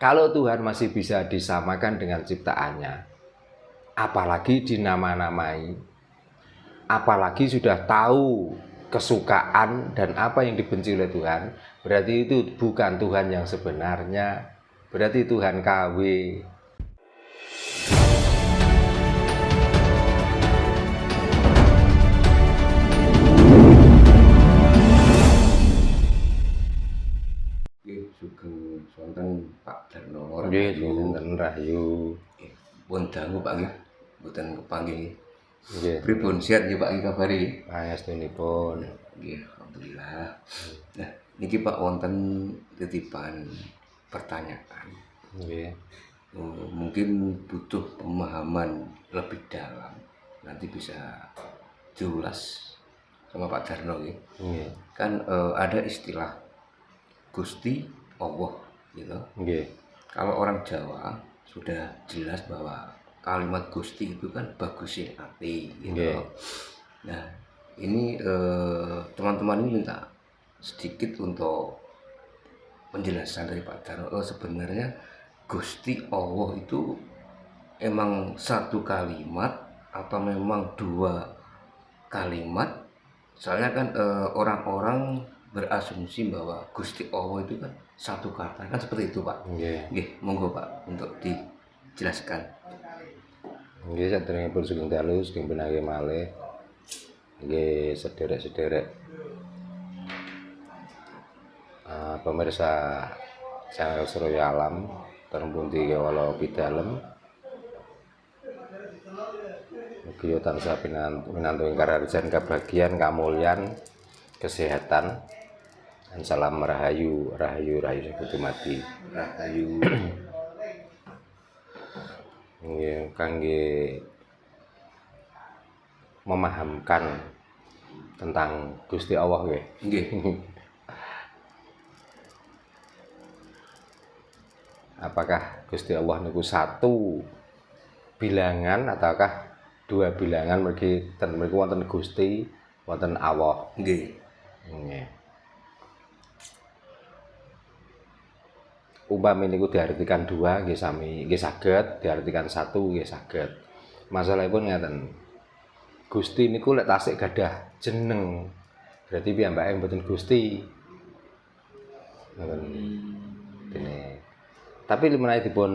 Kalau Tuhan masih bisa disamakan dengan ciptaannya, apalagi dinama-namai, apalagi sudah tahu kesukaan dan apa yang dibenci oleh Tuhan, berarti itu bukan Tuhan yang sebenarnya, berarti Tuhan KW. Sugeng sonten Pak Darno Nggih, sonten Rahayu. Pun dangu Pak nggih, mboten kepanggih. Nggih. Pripun sehat nggih Pak nggih kabari? Pangestunipun. Nggih, alhamdulillah. Nah, niki Pak wonten titipan pertanyaan. Nggih. Mungkin butuh pemahaman lebih dalam. Nanti bisa diulas sama Pak Darno nggih. Nggih. Kan ada istilah Gusti Allah gitu. Nggih. Kalau orang Jawa sudah jelas bahwa kalimat Gusti itu kan bagusin ati gitu. Nggih. Nah, ini teman-teman ini minta sedikit untuk penjelasan dari Pak Darno. Sebenarnya Gusti Allah itu emang satu kalimat atau memang dua kalimat? Soalnya kan orang-orang berasumsi bahwa Gusti Allah itu kan satu kata, kan seperti itu Pak. Nggih. Monggo Pak untuk dijelaskan. Nggih, saderengipun sugeng dalu, sugeng pinanggih malih. Nggih, sederek-sederek pemirsa channel Surya Alam terpundi kawula pidalem. Mugi tansah pinantu ing kararisan kabagian kamulyan kesehatan. Dan salam rahayu, rahayu, rahayu sabuti mati. Rahayu. Nggih, kangge memahamkan tentang Gusti Allah nggih. Nggih. Apakah Gusti Allah niku satu bilangan ataukah dua bilangan? Mergi wonten Gusti, wonten Allah. Nggih. Nggih. Umpami niku diartikan dua nggih sami, nggih saged, diartikan satu nggih saged. Masalahipun ngeten. Gusti niku lek tasik gadah jeneng, berarti piyambake mboten Gusti. Ngoten. Dene. Tapi menawi dipun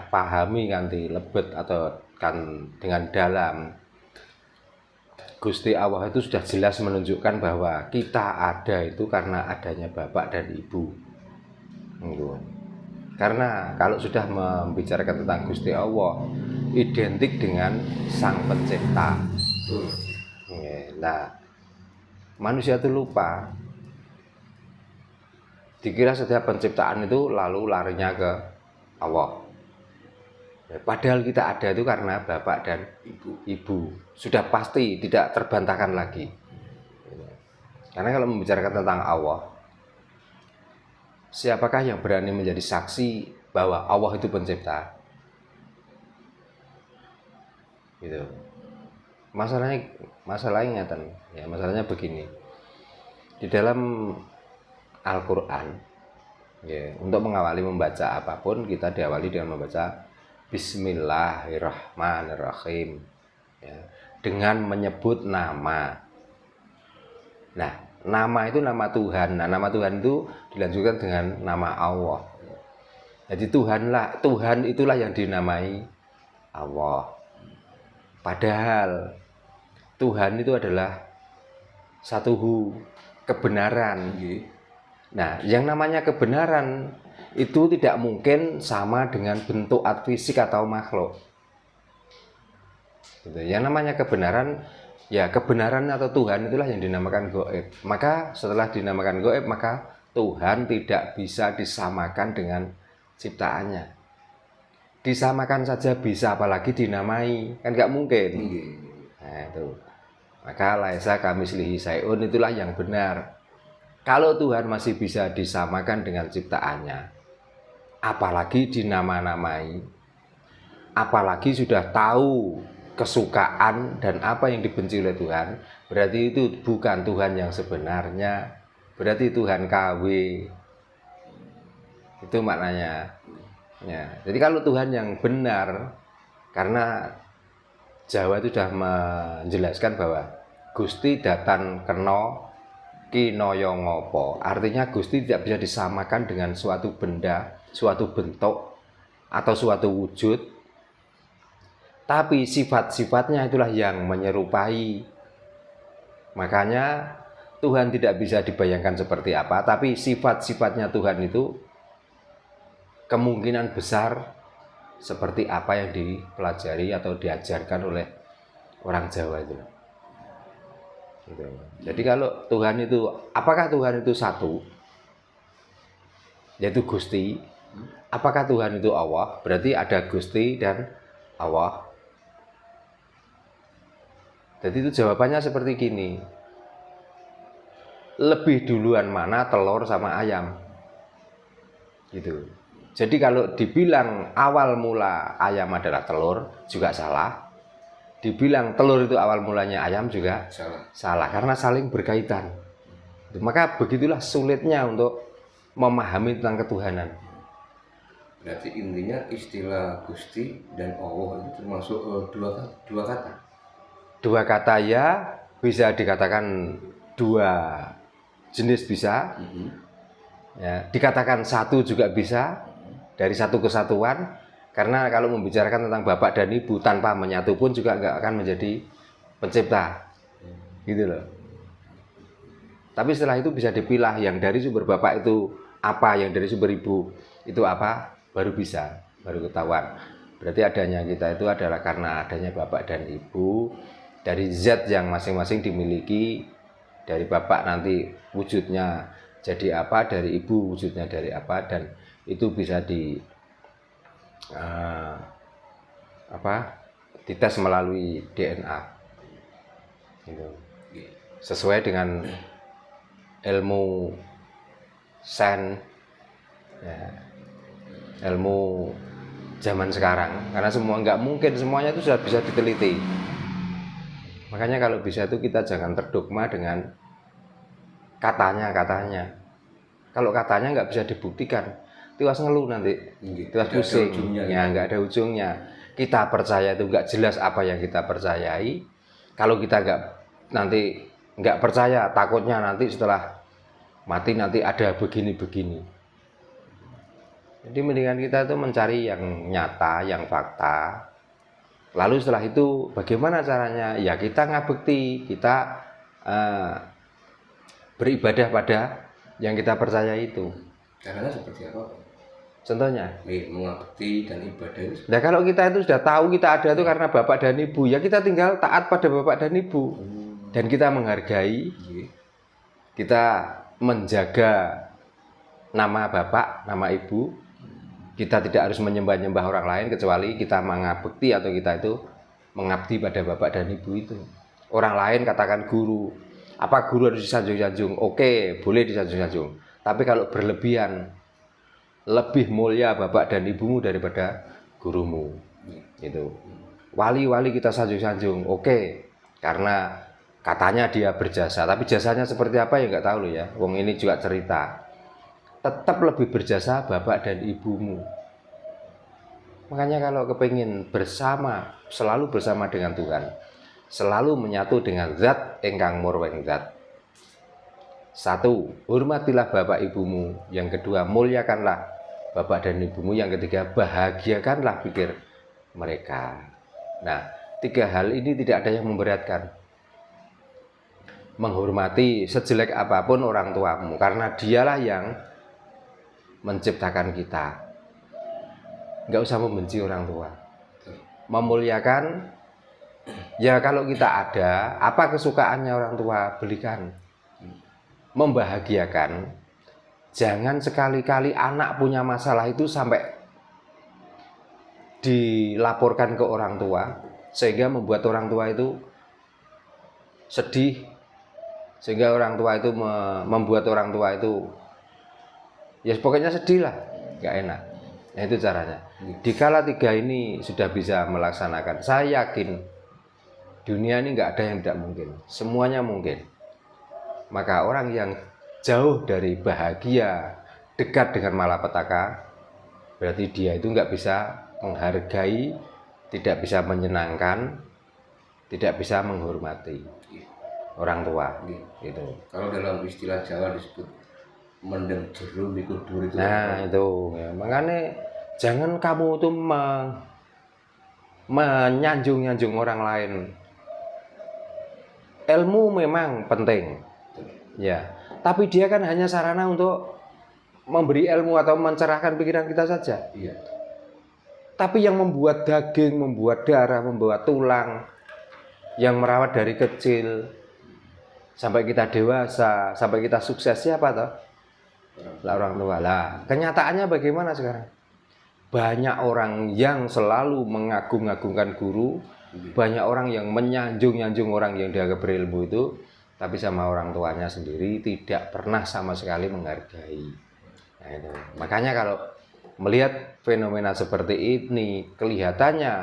pahami kanthi lebet atau kan dengan dalam, Gusti Allah itu sudah jelas menunjukkan bahwa kita ada itu karena adanya Bapak dan Ibu. Karena kalau sudah membicarakan tentang Gusti Allah, identik dengan Sang Pencipta. Nah, manusia itu lupa. Dikira setiap penciptaan itu lalu larinya ke Allah. Padahal kita ada itu karena Bapak dan Ibu. Sudah pasti tidak terbantahkan lagi. Karena kalau membicarakan tentang Allah, siapakah yang berani menjadi saksi bahwa Allah itu pencipta? Gitu. Masalahnya ngeten. Ya, masalahnya begini. Di dalam Al-Qur'an, ya, untuk mengawali membaca apapun kita diawali dengan membaca Bismillahirrahmanirrahim. Ya, dengan menyebut nama. Nah, nama itu nama Tuhan. Nah, nama Tuhan itu dilanjutkan dengan nama Allah. Jadi Tuhan itulah yang dinamai Allah. Padahal Tuhan itu adalah satu kebenaran. Nah, yang namanya kebenaran itu tidak mungkin sama dengan bentuk fisik atau makhluk. Yang namanya kebenaran, ya kebenaran atau Tuhan itulah yang dinamakan gaib. Maka setelah dinamakan gaib, maka Tuhan tidak bisa disamakan dengan ciptaannya. Disamakan saja bisa, apalagi dinamai, kan nggak mungkin. Nah, itu. Maka laisa kamitslihi syai'un, itulah yang benar. Kalau Tuhan masih bisa disamakan dengan ciptaannya, apalagi dinama-namai, apalagi sudah tahu kesukaan dan apa yang dibenci oleh Tuhan, berarti itu bukan Tuhan yang sebenarnya, berarti Tuhan KW. Itu maknanya. Ya, jadi kalau Tuhan yang benar, karena Jawa itu sudah menjelaskan bahwa Gusti datan kena kinaya ngopo. Artinya Gusti tidak bisa disamakan dengan suatu benda, suatu bentuk, atau suatu wujud. Tapi sifat-sifatnya itulah yang menyerupai. Makanya Tuhan tidak bisa dibayangkan seperti apa, tapi sifat-sifatnya Tuhan itu kemungkinan besar seperti apa yang dipelajari atau diajarkan oleh orang Jawa itu. Gitu. Jadi kalau Tuhan itu, apakah Tuhan itu satu, yaitu Gusti? Apakah Tuhan itu Allah? Berarti ada Gusti dan Allah. Jadi itu jawabannya seperti gini. Lebih duluan mana telur sama ayam? Gitu. Jadi kalau dibilang awal mula ayam adalah telur juga salah. Dibilang telur itu awal mulanya ayam juga salah karena saling berkaitan. Maka begitulah sulitnya untuk memahami tentang ketuhanan. Berarti intinya istilah Gusti dan Allah itu termasuk dua kata. Dua kata ya, bisa dikatakan dua jenis bisa. Ya, dikatakan satu juga bisa, dari satu kesatuan. Karena kalau membicarakan tentang bapak dan ibu tanpa menyatu pun juga nggak akan menjadi pencipta, gitu loh. Tapi setelah itu bisa dipilah yang dari sumber bapak itu apa, yang dari sumber ibu itu apa, baru bisa, baru ketahuan. Berarti adanya kita itu adalah karena adanya bapak dan ibu, dari zat yang masing-masing dimiliki. Dari bapak nanti wujudnya jadi apa, dari ibu wujudnya dari apa, dan itu bisa dites melalui DNA gitu. Sesuai dengan ilmu sains ya, ilmu zaman sekarang, karena semua nggak mungkin semuanya itu sudah bisa diteliti. Makanya kalau bisa itu kita jangan terdogma dengan katanya. Kalau katanya nggak bisa dibuktikan, tiwas ngeluh nanti, tiwas pusing, ya nggak ada ujungnya. Kita percaya itu nggak jelas apa yang kita percayai. Kalau kita nggak percaya, takutnya nanti setelah mati nanti ada begini. Jadi mendingan kita itu mencari yang nyata, yang fakta. Lalu setelah itu bagaimana caranya? Ya kita ngabekti, kita beribadah pada yang kita percaya itu. Caranya seperti apa? Contohnya? Mengabdi dan ibadah itu. Nah kalau kita itu sudah tahu kita ada itu karena bapak dan ibu, ya kita tinggal taat pada bapak dan ibu. Dan kita menghargai, kita menjaga nama bapak, nama ibu. Kita tidak harus menyembah-nyembah orang lain kecuali kita mengabdi atau kita itu mengabdi pada bapak dan ibu itu. Orang lain katakan guru. Apa guru harus disanjung-sanjung? Oke, boleh disanjung-sanjung. Tapi kalau berlebihan, lebih mulia bapak dan ibumu daripada gurumu. Gitu. Wali-wali kita sanjung-sanjung. Oke, karena katanya dia berjasa. Tapi jasanya seperti apa ya nggak tahu loh ya. Wong ini juga cerita. Tetap lebih berjasa bapak dan ibumu. Makanya kalau kepingin bersama, selalu bersama dengan Tuhan, selalu menyatu dengan zat ingkang murweng zat. Satu, hormatilah bapak ibumu. Yang kedua, muliakanlah bapak dan ibumu. Yang ketiga, bahagiakanlah pikir mereka. Nah, tiga hal ini tidak ada yang memberatkan. Menghormati sejelek apapun orang tuamu, karena dialah yang menciptakan kita. Nggak usah membenci orang tua. Memuliakan, ya kalau kita ada, apa kesukaannya orang tua, belikan. Membahagiakan, jangan sekali-kali anak punya masalah itu sampai dilaporkan ke orang tua, sehingga membuat orang tua itu sedih, sehingga orang tua itu membuat orang tua itu ya pokoknya sedih lah, nggak enak. Nah itu caranya. Dikala tiga ini sudah bisa melaksanakan, saya yakin dunia ini nggak ada yang tidak mungkin, semuanya mungkin. Maka orang yang jauh dari bahagia, dekat dengan malapetaka, berarti dia itu nggak bisa menghargai, tidak bisa menyenangkan, tidak bisa menghormati orang tua. Gitu. Kalau dalam istilah Jawa disebut mendem jerum ikut duri itu. Nah itu ya, makanya jangan kamu tuh menyanjung-nyanjung orang lain. Ilmu memang penting, ya, tapi dia kan hanya sarana untuk memberi ilmu atau mencerahkan pikiran kita saja. Iya. Tapi yang membuat daging, membuat darah, membuat tulang, yang merawat dari kecil sampai kita dewasa, sampai kita sukses, siapa toh? Lah orang tua. Lah, kenyataannya bagaimana sekarang? Banyak orang yang selalu mengagung-agungkan guru, banyak orang yang menyanjung-nyanjung orang yang dianggap berilmu itu, tapi sama orang tuanya sendiri tidak pernah sama sekali menghargai. Nah, itu. Makanya kalau melihat fenomena seperti ini, kelihatannya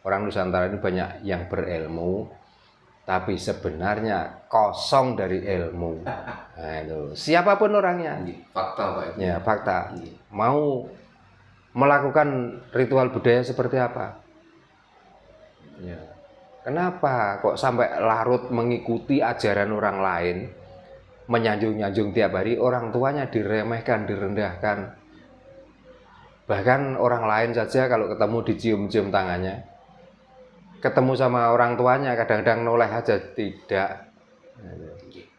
orang Nusantara ini banyak yang berilmu, tapi sebenarnya kosong dari ilmu. Nah, itu. Siapapun orangnya. Fakta Pak. Ya, fakta. Mau melakukan ritual budaya seperti apa? Ya. Kenapa kok sampai larut mengikuti ajaran orang lain, menyanjung-nyanjung tiap hari, orang tuanya diremehkan, direndahkan. Bahkan orang lain saja kalau ketemu dicium-cium tangannya. Ketemu sama orang tuanya kadang-kadang noleh aja tidak.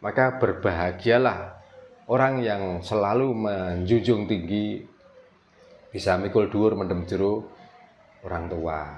Maka berbahagialah orang yang selalu menjunjung tinggi, bisa mikul dhuwur mendem jero orang tua.